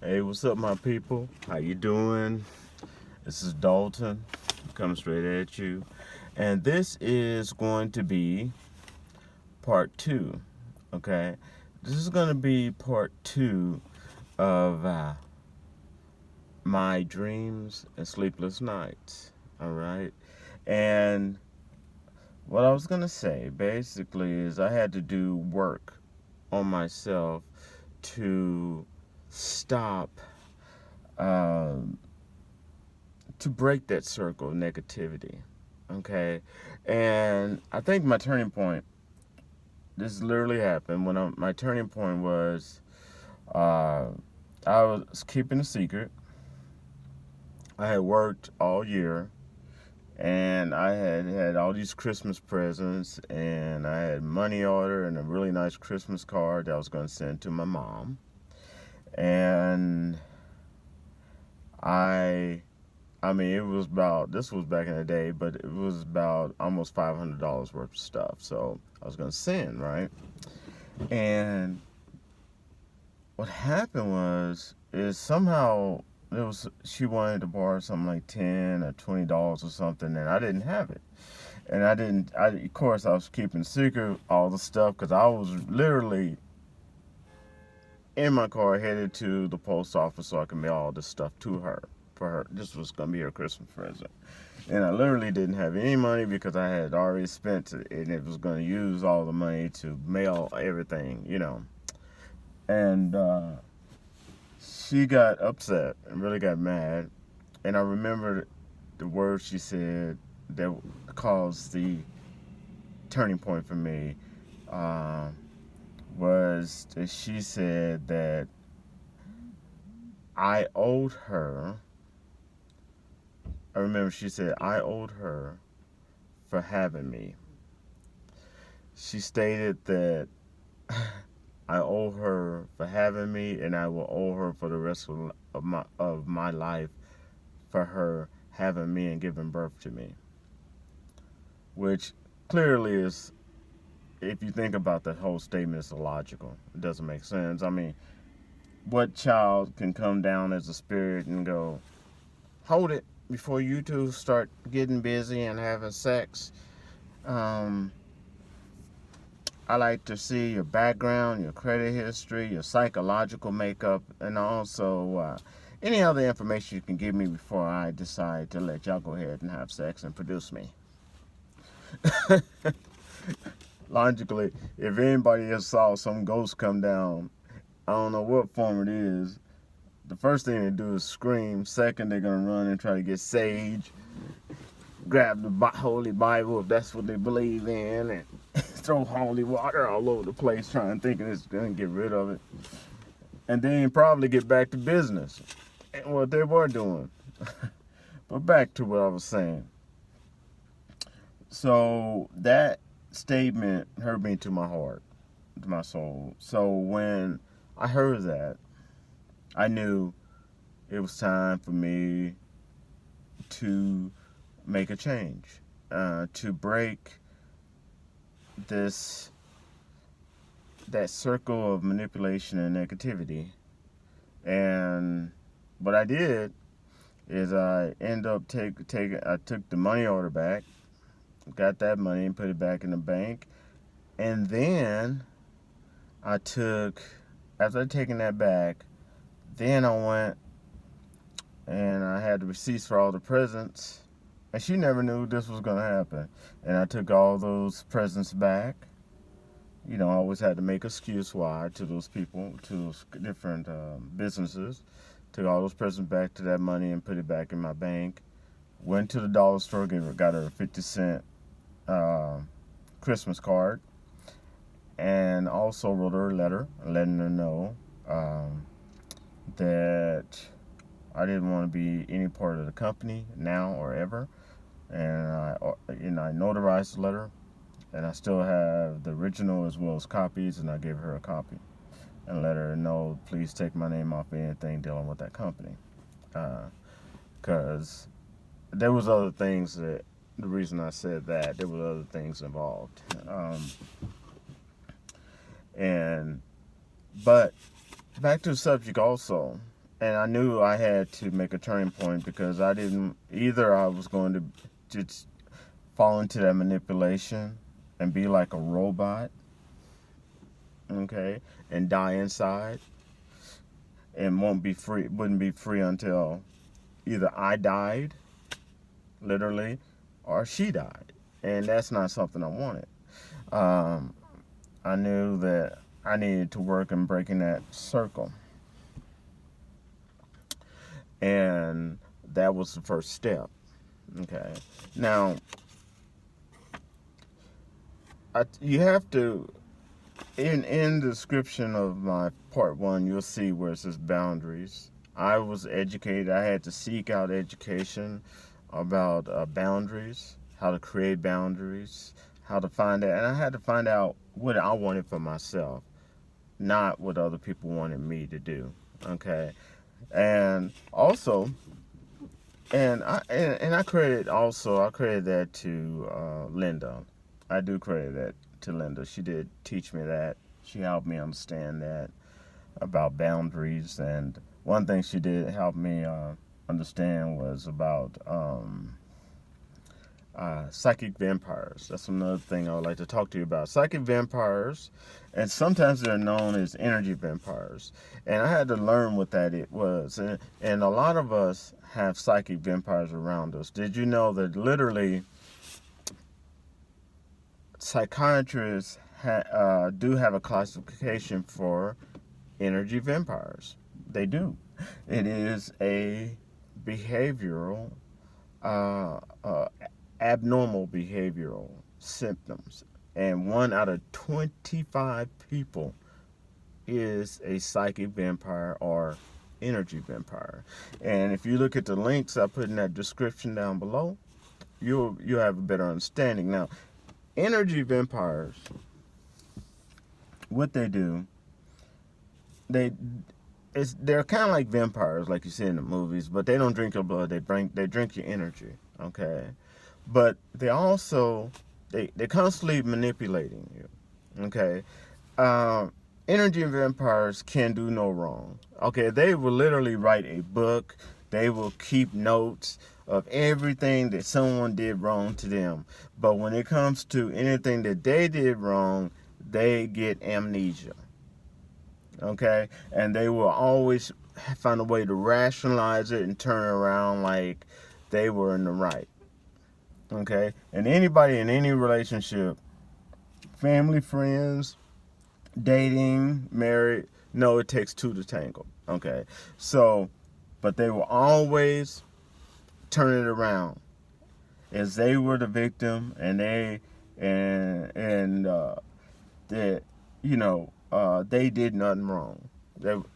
Hey, what's up, my people? How you doing? This is Dalton, coming straight at you, and this is going to be part two. Okay, this is going to be part two of my dreams and sleepless nights. All right, and what I was gonna say basically is I had to do work on myself to stop. Um, to break that circle of negativity. Okay, and I think my turning point. This literally happened when my turning point was uh, I was keeping a secret. I had worked all year, and I had all these Christmas presents, and I had money order and a really nice Christmas card that I was going to send to my mom, and I I mean, it was about, this was back in the day, but it was about almost $500 worth of stuff. So I was going to send, right? And what happened is somehow she wanted to borrow something like 10 or $20 or something, and I didn't have it. And of course, I was keeping secret all the stuff because I was literally in my car headed to the post office so I could mail all this stuff to her for her. This was going to be her Christmas present. And I literally didn't have any money because I had already spent it, and it was going to use all the money to mail everything. And she got upset and really got mad. And I remember the words she said that caused the turning point for me uh, was that she said that I owed her. I remember she said I owed her for having me. She stated that I owe her for having me, and I will owe her for the rest of my life for her having me and giving birth to me. Which clearly is, if you think about the whole statement, it's illogical. It doesn't make sense. I mean, what child can come down as a spirit and go, hold it before you two start getting busy and having sex? Um, I like to see your background, your credit history, your psychological makeup, and also any other information you can give me before I decide to let y'all go ahead and have sex and produce me. Logically, if anybody else saw some ghost come down, I don't know what form it is, the first thing they do is scream. Second, they're going to run and try to get sage, grab the Holy Bible if that's what they believe in, and throw holy water all over the place thinking it's going to get rid of it. And then probably get back to business and what they were doing. But back to what I was saying. So that statement hurt me to my heart, to my soul. So when I heard that, I knew it was time for me to make a change, to break that circle of manipulation and negativity. And what I did is I end up I took the money order back, got that money and put it back in the bank, and then after taking that back, then I went and I had the receipts for all the presents, and she never knew this was gonna happen. And I took all those presents back. I always had to make an excuse why to those people, to those different businesses. Took all those presents back to that money and put it back in my bank. Went to the dollar store, got her a 50-cent Christmas card, and also wrote her a letter letting her know that I didn't want to be any part of the company now or ever. And I notarized the letter, and I still have the original as well as copies, and I gave her a copy and let her know, please take my name off anything dealing with that company. Because there was other things the reason I said that, there were other things involved. But back to the subject also, and I knew I had to make a turning point because I didn't either. I was going to just fall into that manipulation and be like a robot, okay, and die inside, and wouldn't be free until either I died, literally, or she died, and that's not something I wanted. Um, I knew that I needed to work in breaking that circle, and that was the first step. Okay, now you have to in the description of my part one, you'll see where it says boundaries. I was educated. I had to seek out education about boundaries, how to create boundaries, how to find that, and I had to find out what I wanted for myself, not what other people wanted me to do. Okay, and also, and I credit that to Linda. I do credit that to Linda. She did teach me that. She helped me understand that about boundaries, and one thing she did help me understand was about psychic vampires. That's another thing I would like to talk to you about. Psychic vampires, and sometimes they're known as energy vampires. And I had to learn what that it was. And a lot of us have psychic vampires around us. Did you know that literally psychiatrists do have a classification for energy vampires? They do. It is a behavioral uh, uh, abnormal behavioral symptoms, and 1 out of 25 people is a psychic vampire or energy vampire. And if you look at the links I put in that description down below, you'll have a better understanding. Now, energy vampires, what they do, they they're kind of like vampires, like you see in the movies, but they don't drink your blood. They drink your energy. Okay, but they're constantly manipulating you. Okay, uh, energy vampires can do no wrong. Okay, they will literally write a book. They will keep notes of everything that someone did wrong to them. But when it comes to anything that they did wrong, they get amnesia. Okay, and they will always find a way to rationalize it and turn it around like they were in the right. Okay, and anybody in any relationship, family, friends, dating, married, no, it takes two to tangle. Okay, so, but they will always turn it around as they were the victim, and that they did nothing wrong.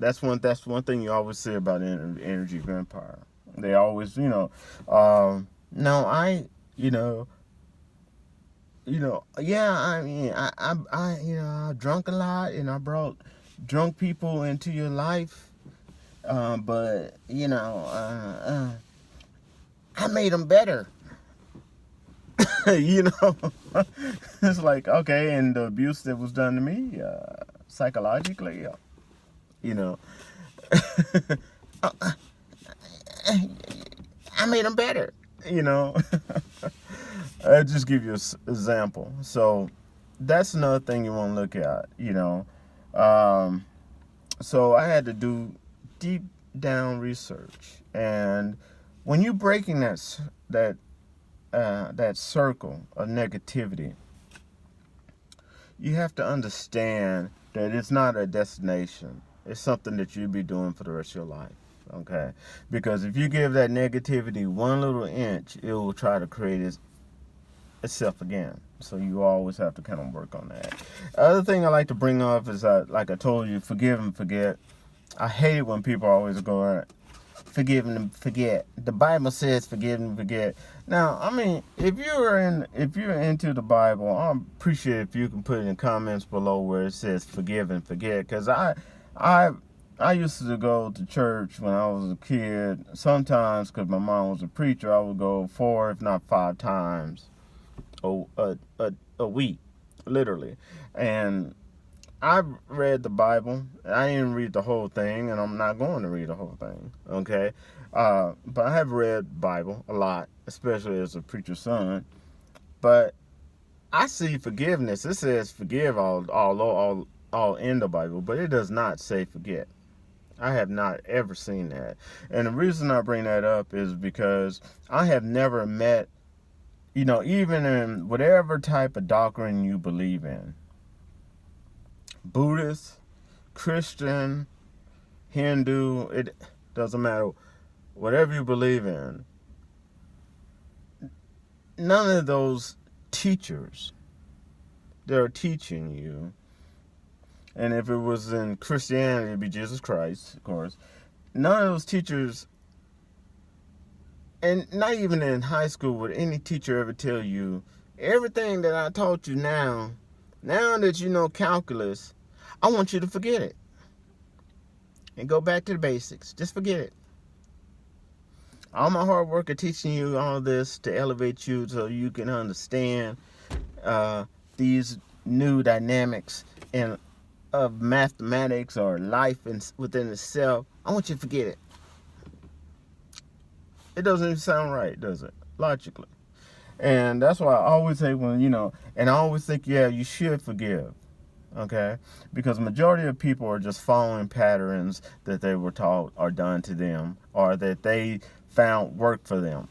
That's one thing you always say about energy vampire. They always, no, you know, yeah, I mean, I drunk a lot, and I brought drunk people into your life, but I made them better. you know, it's like, okay, and the abuse that was done to me, psychologically, you know, I made them better. You know, I'll just give you an example. So that's another thing you want to look at. Um, so I had to do deep down research, and when you're breaking that circle of negativity, you have to understand that it's not a destination. It's something that you'll be doing for the rest of your life. Okay? Because if you give that negativity one little inch, it will try to create itself again. So you always have to kind of work on that. Other thing I like to bring up is like I told you, forgive and forget. I hate it when people always go, forgive and forget. The Bible says forgive and forget. Now, I mean, if you're into the Bible, I appreciate if you can put it in comments below where it says forgive and forget, because I used to go to church when I was a kid. Sometimes, because my mom was a preacher, I would go 4, if not 5 times a week, literally. And I've read the Bible. I didn't read the whole thing, and I'm not going to read the whole thing. Okay, but I have read Bible a lot, especially as a preacher's son. But I see forgiveness. It says forgive all in the Bible, but it does not say forget. I have not ever seen that. And the reason I bring that up is because I have never met, even in whatever type of doctrine you believe in, Buddhist, Christian, Hindu, it doesn't matter. Whatever you believe in, none of those teachers that are teaching you, and if it was in Christianity, it'd be Jesus Christ, of course. None of those teachers, and not even in high school would any teacher ever tell you, everything that I taught you now that you know calculus, I want you to forget it and go back to the basics. Just forget it. All my hard work of teaching you all this to elevate you so you can understand these new dynamics and of mathematics or life within itself, I want you to forget it. It doesn't even sound right, does it? Logically. And that's why I always say and I always think, yeah, you should forgive. Okay? Because majority of people are just following patterns that they were taught or done to them or that they found work for them.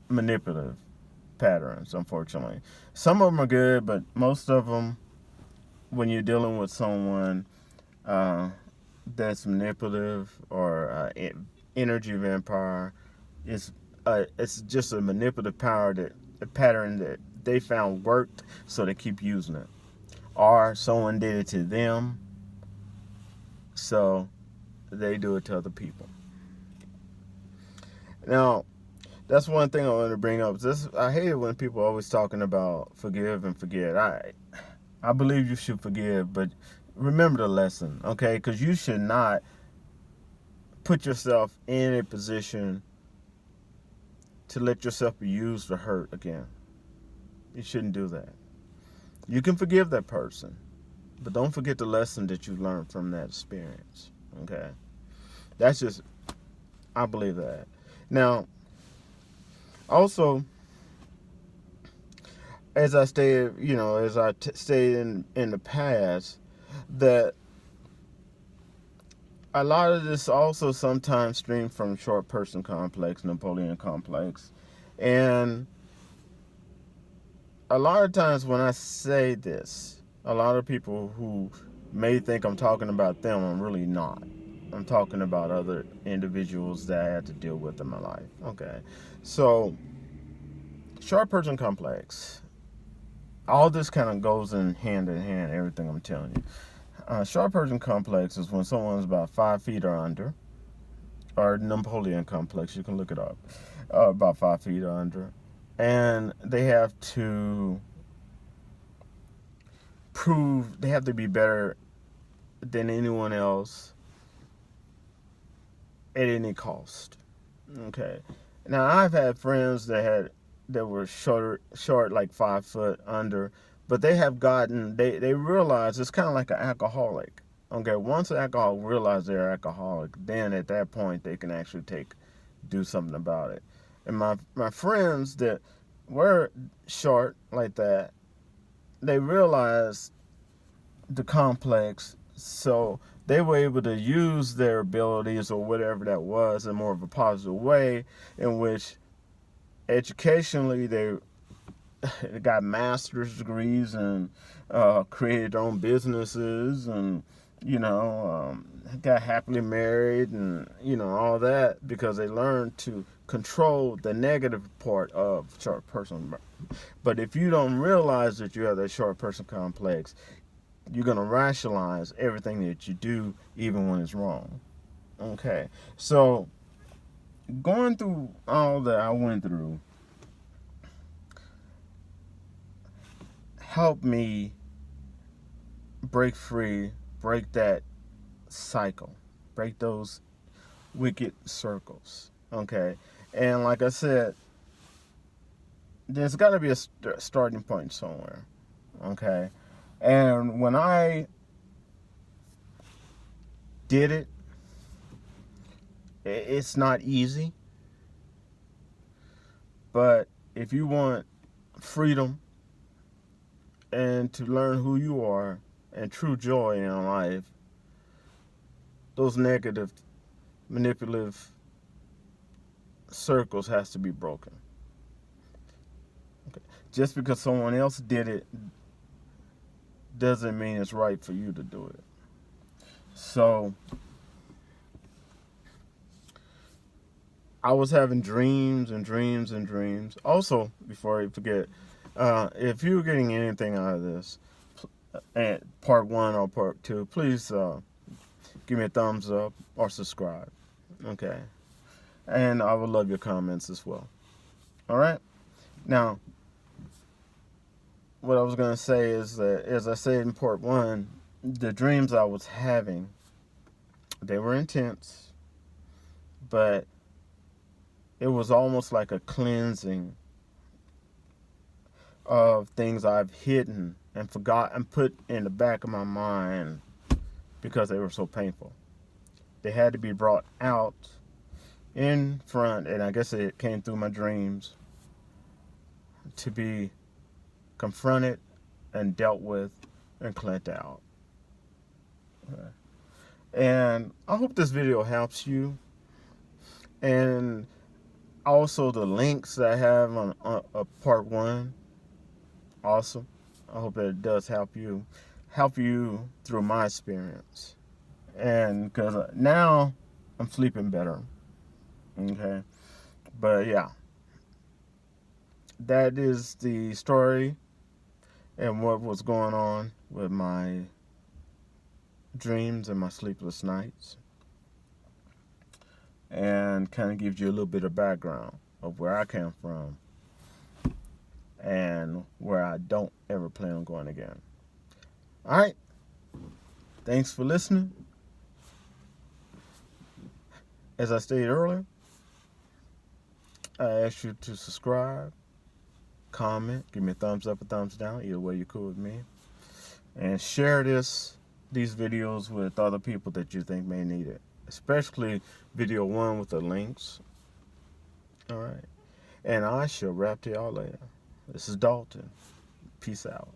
Manipulative patterns, unfortunately. Some of them are good, but most of them, when you're dealing with someone that's manipulative or energy vampire, it's just a manipulative pattern that they found worked, so they keep using it. Or someone did it to them, so they do it to other people. Now, that's one thing I want to bring up. I hate it when people are always talking about forgive and forget. I believe you should forgive, but remember the lesson, okay? Because you should not put yourself in a position to let yourself be used or hurt again. You shouldn't do that. You can forgive that person, but don't forget the lesson that you learned from that experience, okay? I believe that. Now, also, as I stated, stated in the past, that a lot of this also sometimes streams from short person complex, Napoleon complex. And a lot of times when I say this, a lot of people who may think I'm talking about them, I'm really not. I'm talking about other individuals that I had to deal with in my life. Okay. So, short person complex. All this kind of goes in hand, everything I'm telling you. Short person complex is when someone's about 5 feet or under, or Napoleon complex, you can look it up, about 5 feet or under, and they have to be better than anyone else at any cost. Okay. Now, I've had friends that were short like 5 foot under, but they realize it's kind of like an alcoholic. Okay, once an alcoholic realizes they're alcoholic, then at that point they can actually do something about it. And my friends that were short like that, they realized the complex, so they were able to use their abilities or whatever that was in more of a positive way, in which educationally they got master's degrees and created their own businesses and got happily married and all that, because they learned to control the negative part of short person. But if you don't realize that you have that short person complex, you're going to rationalize everything that you do, even when it's wrong. Okay, so going through all that I went through helped me break free, break that cycle, break those wicked circles. Okay, and like I said, there's got to be a starting point somewhere. Okay, and when I did it. It's not easy. But if you want freedom and to learn who you are and true joy in life, those negative, manipulative circles has to be broken. Okay. Just because someone else did it doesn't mean it's right for you to do it. So I was having dreams and dreams and dreams. Also, before I forget, if you're getting anything out of this, part 1 or part 2, please give me a thumbs up or subscribe. Okay. And I would love your comments as well. All right. Now, what I was going to say is that, as I said in part 1, the dreams I was having, they were intense, but it was almost like a cleansing of things I've hidden and forgot and put in the back of my mind because they were so painful. They had to be brought out in front, and I guess it came through my dreams to be confronted and dealt with and cleansed out. Okay. And I hope this video helps you. And also the links that I have on part 1, awesome. I hope that it does help you through my experience. And because now I'm sleeping better. Okay. But yeah, that is the story and what was going on with my dreams and my sleepless nights. And kind of gives you a little bit of background of where I came from and where I don't ever plan on going again. All right. Thanks for listening. As I stated earlier, I ask you to subscribe, comment, give me a thumbs up or thumbs down, either way you're cool with me, and share these videos with other people that you think may need it, especially video 1 with the links. All right, and I shall wrap to y'all later. This is Dalton. Peace out.